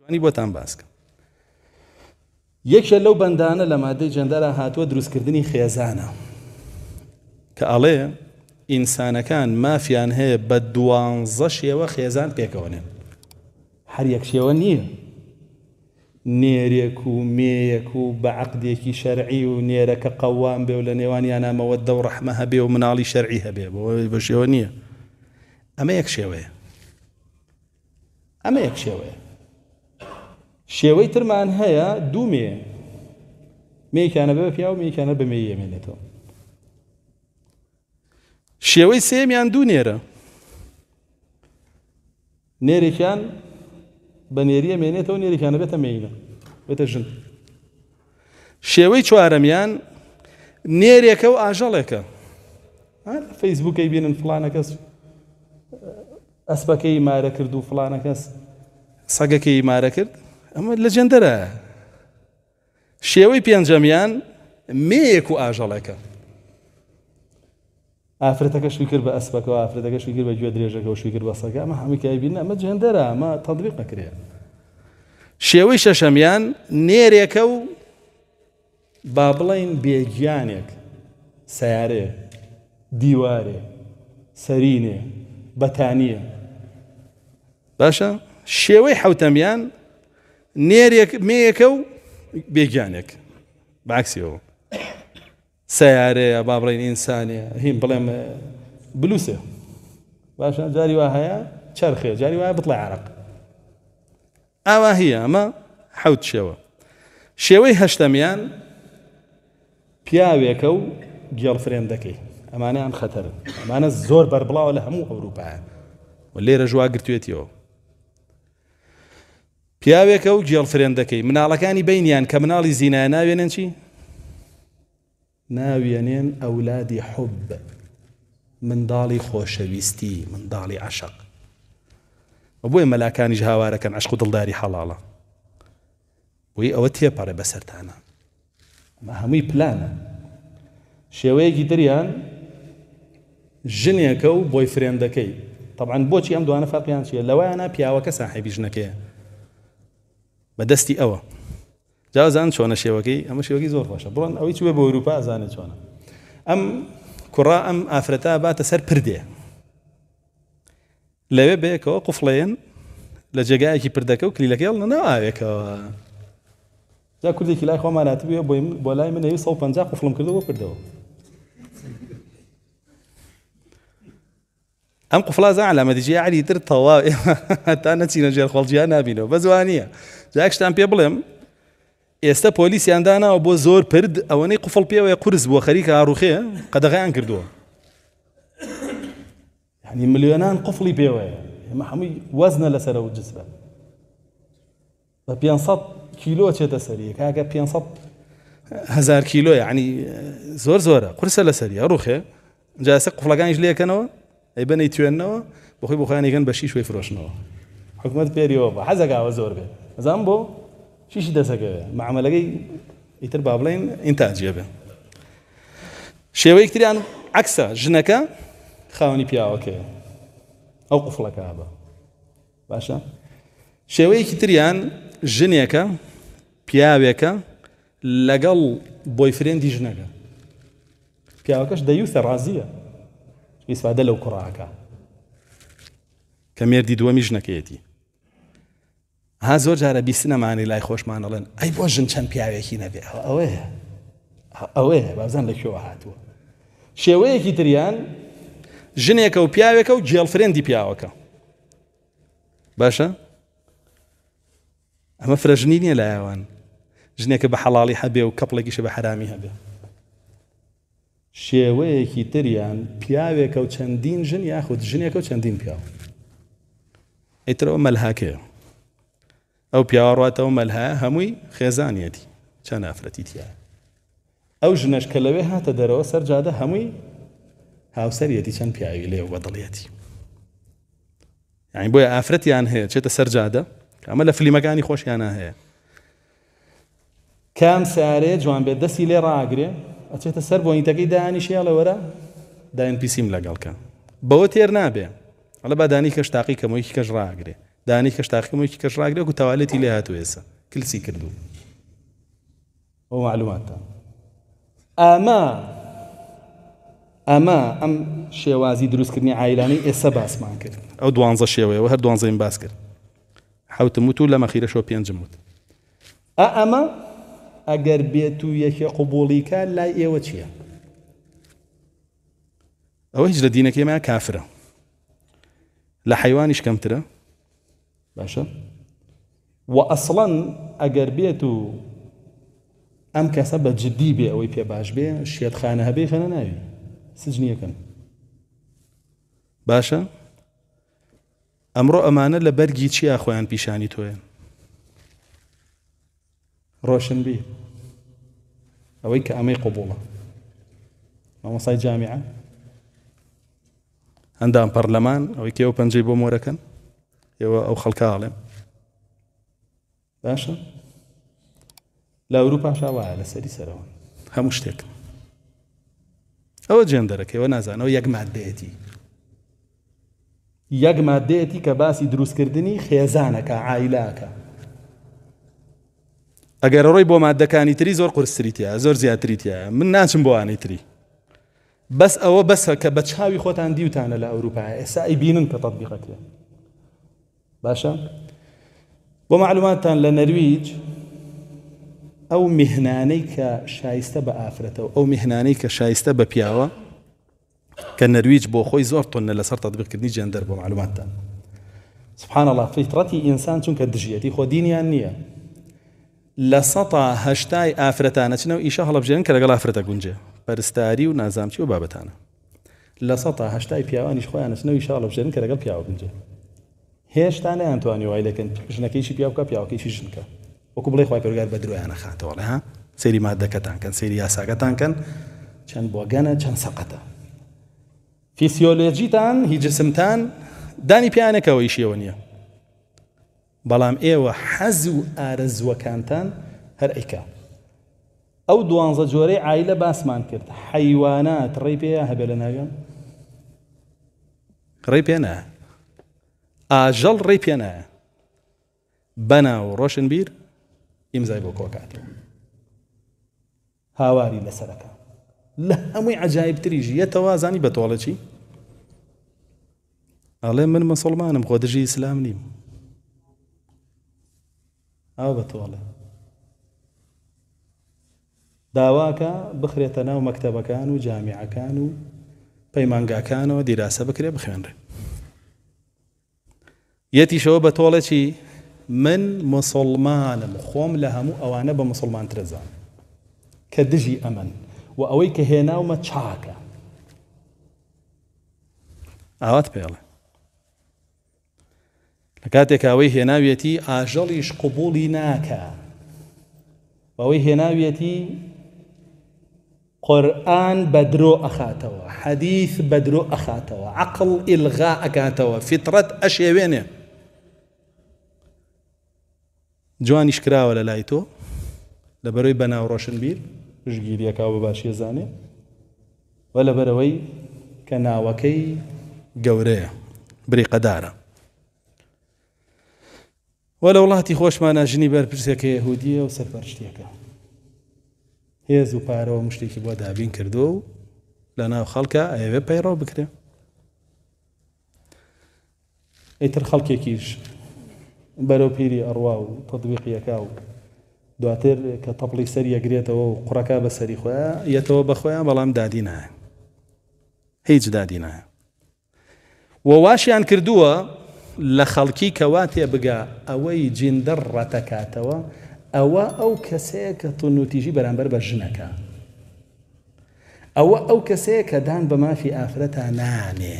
ئەنی بۆتان باسکە یەکێک لەو بەندانە لە مادەی جەندەرا هاتووە دروستکردنی خێزانە کە ئەڵێ ئینسانەکان مافیان هەیە بە 12 شێوە خێزان پێکەوەنێن هەر یەک شێوە نییە نێرێک و مێیەک و بە عەقدێکی شەرعی و نێرەکە قەوام بێ و لە نێوانیانە مەوەددە و ڕەحمە هەبێ و مناڵی شەرعی هەبێ بە شێوە نییە ئەمە یەک شێوەیە ئەمە یەک شێوەیە شێوەی ترمان هەیە دوو مێ مێیەکیانە بە پیا و مێیەکیانە بە مێی ئەمێنێتەوە شێوەی سێمیان دوو نێرە نێرێکیان بە نێری ئەمێنێتەوە نێرێکیانە بێتە مێینە بێتە ژن شێوەی چوارەمیان نێرێکە و ئاژەڵێکە فەیسبووکەی بینن فڵانە کەس ئەسپەکەی مارە کرد و فڵانە کەس سەگەکەی مارە کرد ئەمە لە جەندەرە شێوەی پێنجەمیان مێیەک و ئاژەڵێکە ئافرەتەکە شوی کرد بە ئەسپەکەەوە ئافرەتەکە شوی کرد بە گوێ درێژەکە و شوی کرد بە سەگە ئەمە هەمووی کای بینە ئەمە جەندەرە ئەمە تەطبیق نەکرێ شێوەی شەشەمیان نێرێکە و با بڵێن بێگیانێک سەیارەیە دیوارێ سەرینێ بەتانیە باشە شێوەی حەوتەمیان نێرێک مێیەکە و بێگیانێک بەعکسیەوە سەیارەیە با بڵێن ئینسانێ هیم بڵێم بلوسێ باشە جاری وا هەیە چەرخێ جاری وایە بڵێ عەرەق ئاوا هیە ئەمە حەوت شێوە شێوەی هەشتەمیان پیاوێکە و گێڵفرێندەکەی ئەمانەیان خەتەرن ئەمانە زۆر بەربڵاوە لە هەموو ئەوروپایە و لێرە ژوا گرتوێتیەوە پیاوێکە و گێڵفرێندەکەی مناڵەکانی بینیان کە مناڵی زینایە ناوێنن چی؟ ناوێنێن ئەولادی حوب منداڵی خۆشەویستی منداڵی عەشق بۆیە مەلاکانیش هاوارەکەن عەشق و دڵداری حەڵاڵە بۆی ئەوە تێپەڕێ بەسەرتانە ئەمە هەمووی پلانە شێوەیەکی تریان ژنێکە و بۆی فرێندەکەی طبعاً بۆچی ئەم دوانە فەرقیان چییە لەوایانە پیاوەکە ساحێبی ژنەکەیە بەدەستی ئەوە جاوازان چۆنە شێوەکەی ئەمە شێوەکەی زۆر باشە بڕۆن ئەوەی چوە بە ئەوروپا ئەزانێت چۆنە ئەم کوڕا ئەم ئافرەتە باتە سەر پردێ لەوێ بەیەکەوە قوفڵێن لە جێگایەکی پردەکە و کلیلەکەی هەڵ نەناوایەکەوە جا کوردێکی لای خۆمان هاتبووە بۆ لای من 150 قوفڵم کردەوە بۆ پردەوە ئەم قوفڵازە علامەتیجێ عەلی تر تەواو هەتا نەچینە ژێر خەڵجیان نابینەوە بە جوانیە جا شتان پێ بڵێم ئێستا پۆلیسیان داناوە بۆ زۆر پرد ئەوەنەی قوفڵ پێوەیە قورس بووە خەریکە ئاڕوخێ قەدەغەیان کردووە یعنی ملیۆنان قوفڵی پێوەیە ئێمە هەمووی وەزنە لەسەرە و جسرە بە 500 کیلۆ چێتە سەری کاکە 500,000 کیلۆ یعنی زۆر زۆرە قورسە لەسەری ئەڕوخێ جا ئێستا قوفڵەکانیش لێکەنەوە ئەی بنەی توێننەوە بۆخۆی بۆخۆیانێکەن بە شیش وەی فرۆشنەوە حکومەت پێریەوە بە حەزەکاوە زۆر بێ ئەزان بۆ شیشی دەسەکەوێ معاملەکەی ئیتر با بڵێن ئینتاجیە بێ شێوەیەک تریان عەکسە ژنەکە خاوەنی پیاوەکەیە ئەو قوفڵەکە بە باشە شێوەیەکی تریان ژنێکە پیاوێکە لەگەڵ بۆی فرێندی ژنەکە پیاوەکەش دەیوتە ڕازیە ئیسفادە لەو کوڕاکە کە مێردی دووەمی ژنەکەیەتی ها زۆر جارە بیستنەمانی لای خۆشمان دەڵێن ئەی بۆ ژن چەند پیاوێکی نەبێ ئەوەیە بازان لە کوێوە هاتووە شێوەیەکی تریان ژنێکە و پیاوێکە و جێڵفرێندی پیاوەکە باشە ئەمە فرەژنی نییە لایەوان ژنێکە بە حەڵاڵی هەبێ و کەپڵێکیشە بە حرامی هەبێ شێوەیەکی تریان پیاوێکە و چەندین ژن یاخود ژنێکە و چەندین پیاو ئیترەوە مەلهاکەیە ئەو پیاوەڕاتەوە مەلهایە هەمووی خێزانیەتی چەند ئافرەتی تایە ئەو ژنەش کە لەوێ هاتە دەرەوە سەرجادە هەمووی هاوسەریەتی چەند پیاوی لێ بەدڵێتی یعنی بۆیە ئافرەتیان هەیە چێتە سەرجادە ئەمە لە فلیمەکانی خۆشیانە هەیە کام سارەیە جوان بێت دەستی لێ ڕاگرێ ئەچێتە سەر بۆینتەکەی دایانیشیاڵە وەرە داین پیسیم لەگەڵکە بەوە تێر نابێ ئەڵە بادانی کەش تاقی کەمەوەی کەش ڕاگرێ دانی کەش تاقیمێکی کەش ڕاگرێت و تاوالێتی لێ هاتووە ئێستا کلسی کردو ئەو معلوماتە ئەمە ئەم شێوازی دروستکردنی عایلانەی ئێستا باسمان کرد ئەو 12 شێوەیەوە هەر 12ین باس کرد حوتم وت و لە مەخیرەشەوە 5 وت ئەمە ئەگەر بێت و یەکێ قوبوڵیکە لای ئێوە چییە؟ ئەوە هیچ لە دینەکەیمان کافرە لە حیوانیش کەمترە باشە و ئەسڵەن ئەگەر بێت و ئەم کەسە بە جددی بێ ئەوەی پێ باش بێ شێتخانە هەبێ خەنە ناوی سجنیەکەن باشە ئەمڕۆ ئەمانە لە بەرگی چیا خۆیان پیشانی تۆیان ڕۆشنبیر ئەوەی کە ئەمەی قوبوڵە مامۆستای جامیعە هەندام پەرلەمان ئەوەی کە ئێوە پەنجەی بۆ مۆرەکەن ئێوە ئەو خەڵکاڵێن باشە لە ئەوروپاش وایە لەسەری سەرەوە هەموو شتێک ئەوە جێندەرەکەیەوە نازانەوە یەک مادەیەتی کە باسی دروستکردنی خێزانەکە عایلاکە ئەگەر ڕۆی بۆ مادەکانی تری زۆر قورستریتە زۆر زیاتریتە من ناچم بۆ وانەی تری بەس ئەوە بەسە کە بە چاوی خۆتان دیوتانە لە ئەوروپا ئێستا ئەیبینن کە تەطبیقەکرێ باشە بۆ معلوماتتان لە نەرویج ئەو میهنانەی کە شایستە بە ئافرەتەوە ئەو میهنانەی کە شایستە بە پیاوە کە نەرویج بۆ خۆی زۆر تۆنە لەسەر تەطبیقکردنی جێندەر بۆ معلوماتتان سبحان الله فیترەتی ئینسان چونکە دژیەتی خۆ دینیان نییە لە 180 ئافرەتانە چنەوە ئیشە هەڵەبژێن کە لەگەڵ ئافرەتە گونجێ پەرستاری و نازامچی و بابەتانە لە 180 پیاوانیش خۆیان چنەوە ئیشە هەڵەبژێن کە لەگەڵ پیاوە گونجێ هێشتا نەیانتوانی وای لەکەن ژنەکەیشی پیاو بکە پیاوەکەیشی ژنکە وەکو بڵێ خوای پەروەردگار بە درۆیانە خاتەوە ها سەیری مادەکەتان کەن سەیری یاساکەتان کەن چەند بۆگەنە چەند سەقەتە فیسیۆلۆجیتان هی جسمتان دانی پیانێکەوە ئیشیەوە نییە بەڵام ئێوە حەز و ئارەزوەکانتان هەر ئەیکا ئەو 12 جۆرەی عایلە باسمان کرد حەیوانات ڕێی پێیە هەبێ لە ناویان ڕێی پێ نایە ئاژەڵ ڕێی پێ نایە بەناو ڕۆشنبیر ئیمزای بۆ کۆکاتەوە هاواری لەسەرەکە لە هەمووی عەجایبتریژی یەتەوە زانی بەتۆڵە چی ئەڵێ من مسڵمانم خۆ دژی ئیسلام نیم ئەو بەتۆڵە داواکە بخرێتە ناو مەکتەبەکان و جامیعەکان و پەیمانگاکانەوە دیراسە بکرێ بخوێنرێ یەتیشەوە بەتۆڵە چی من مسڵمانم خۆم لە هەموو ئەوانە بە مسڵمان ترەزان کە دژی ئەمن و ئەوەی کە هێناومە چاکە ئاوات پێڵێ لە کاتێک ئەوەی هێناویەتی ئاژەڵیش قوبوڵی ناکە ئەوەی هێناویەتی قورئان بەدرۆ ئەخاتەوە حەدیث بەدرۆ ئەخاتەوە عەقڵ ئیلغا ئەکاتەوە فیترەت ئەشێوێنێ جوانیش کراوە لە لای تۆ لەبەرەوەی بەناو ڕۆشنبیر پشتگیریەکاو بە باشیە زانێ و لەبەرەوەی کە ناوەکەی گەورەیە بریقەدارە و لە وڵاتی خۆشمانە ژنی بەرپرسێکە یەهودیە و سەرپەرشتیەکە هێز و پارەوە مشتێکی بۆ دابین کردو و لە ناو خەڵکە ئەوێ پەیڕەو بکرێ ئەیتر خەڵکێکیش بەرەو پیری ئەڕوا و تەطبیقیەکە و دواتر کە تەپڵی سەری ئەگرێتەوە و قوڕەکە بە سەری خۆیان یەتەوە بە خۆیان بەڵام دادی نایە هیچ دادی نایە و واشیان کردووە لە خەڵکی کەوا تێبگا ئەوەی جیندەر ڕەتەکاتەوە ئەوە ئەو کەسەیە کە تونوتیژی بەرامبەر بە ژنەکە ئەوە ئەو کەسەیە کە دان بە مافی ئافرەتە نانێ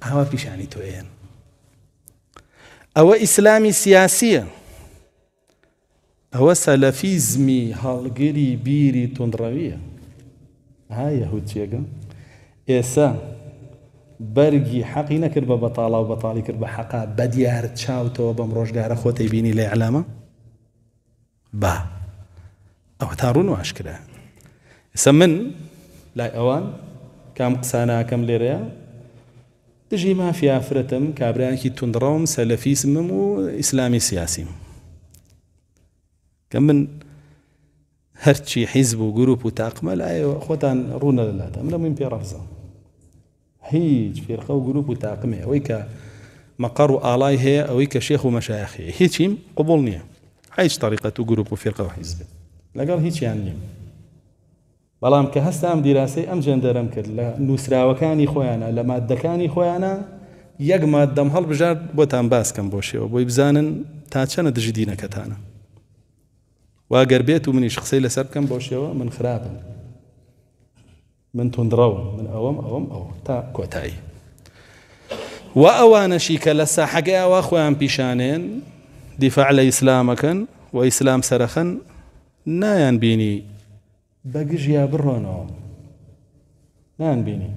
ئاوا پیشانی تۆیەن ئەوە ئیسلامی سیاسیە ئەوە سەلەفیزمی هەڵگری بیری تونڕەویە ها یەهود چێگە ئێسا بەرگی حەقی نەکرد بە بەتاڵا و بەتاڵی کرد بە حەقا بەدیار چاوتەوە بەم ڕۆژگارە خۆتەی بینی لە ئیعلامە با ئەوە تا ڕوون و ئاشکرا ئێستا من لای ئەوان کام قساناکەم لێرەیە دژی مافیا فرەتم کابرایەکی توندڕەوم سەلەفیسمم و ئیسلامی سیاسیم کە من هەرچی حیزب و گروپ و تاقمە لایەوە خۆتان ڕوونە لەلاتە من لەمووین پێڕەفزە هیچ فێرقە و گروپ و تاقمێ ئەوەی کە مەقەڕ و ئاڵای هەیە ئەوەی کە شێخ و مەشایخ هەیە هیچیم قبول نییە هیچ طریقەت و گروپ و فێرقە و حیزب لەگەڵ هیچیان نیم بەڵام کە هەستام دیراسەی ئەم جێندەرم کرد لە نووسراوەکانی خۆیانە لە مادەکانی خۆیانە یەک مادەم هەڵبژار بۆتان باسکەم بۆ شێوە بۆی بزانن تا چەنە دژی دینەکەتانە واگەر بێت و منیش قسەی لەسەر بکەم بۆ شێوە من خراپم من توندڕەوم من ئەوە تا کۆتایی و ئەوانەشی کە لە ساحەگەیەوە خۆیان پیشانێن دیفاع لە ئیسلامەکەن و ئیسلام سەرەخەن نایان بینی بەگژیا بڕۆنەوە نان بینی